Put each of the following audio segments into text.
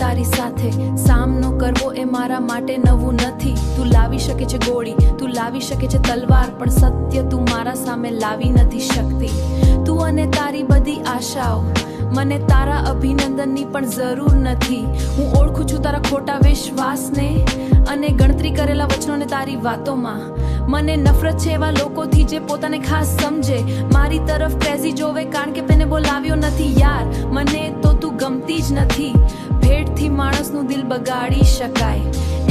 તારી સાથે સામનો કરવો એ મારા માટે નવું નથી. તું લાવી શકે છે ગોળી, તું લાવી શકે છે તલવાર, પણ સત્ય તું મારા સામે લાવી નથી શકતી. તું અને તારી બધી આશાઓ, મને તારા અભિનંદનની પણ જરૂર નથી. હું ઓળખું છું તારા ખોટા વિશ્વાસને અને ગણતરી કરેલા વચનોને તારી વાતોમાં. મને નફરત છે એવા લોકોથી જે પોતાને ખાસ સમજે, મારી તરફ ક્રેઝી જોવે કારણ કે તેને બોલાવ્યો નથી. યાર મને તો તું ગમતી જ નથી. ભેટથી માણસનું દિલ બગાડી શકાય,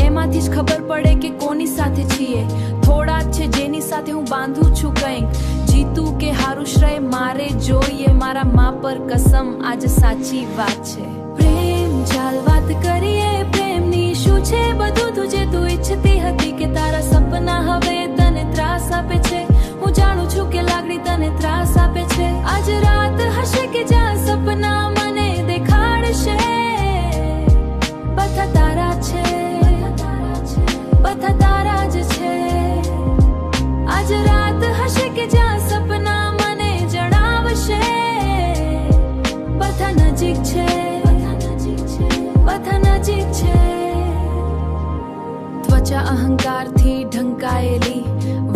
એમાંથી જ ખબર પડે કે કોની સાથે છીએ. થોડા જ છે જેની સાથે હું બાંધું છું કંઈક. જીતું કે હારું શ્રેય મારે જોઈએ, મારા માં પર કસમ આજ સાચી વાત છે. પ્રેમ ચાલ વાત કરીએ પ્રેમની, શું છે બધું તુજે તું ઈચ્છતી હતી કે તારા સપના હવે તને ત્રાસ આપે છે. હું જાણું છું કે લાગણી તને ત્રાસ આપે છે. આજ રાત હશે કે જ્યાં સપના મને દેખાડશે બધા તારા છે, બધા તારા જ છે. આજ રાત હશે કે જ્યાં સપના મને જણાવશે બધા નજીક છે, બધા નજીક છે. ત્વચા અહંકારથી ઢંકાયેલી,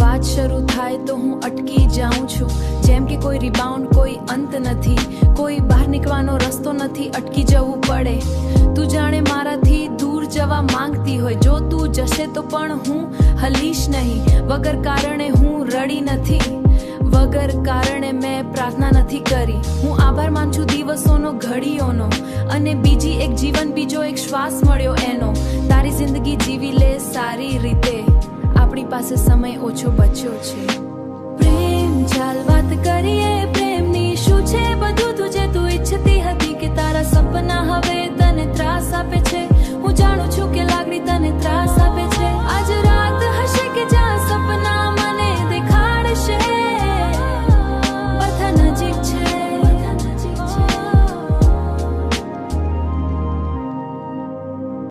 વાત શરૂ થાય તો હું અટકી જાઉં છું. જેમ કે કોઈ રિબાઉન્ડ, કોઈ અંત નથી, કોઈ બહાર નીકળવાનો રસ્તો નથી, અટકી જવું પડે. તું જાણે મારાથી દૂર જવા માંગતી હોય, જો તું જશે તો પણ હું હલીશ નહીં. વગર કારણે હું રડી નથી, વગર કારણે મેં પ્રાર્થના નથી કરી. હું આભાર માનું છું દિવસોનો, ઘડીઓનો, અને બીજી એક જીવન, બીજો એક શ્વાસ મળ્યો એનો. તારી જિંદગી જીવી લે સારી રીતે, આપણી પાસે સમય ઓછો બચ્યો છે. પ્રેમ ચાલ વાત કરીએ પ્રેમની, શું છે બધું તુજે તું ઈચ્છતી હતી કે તારા સપના હવે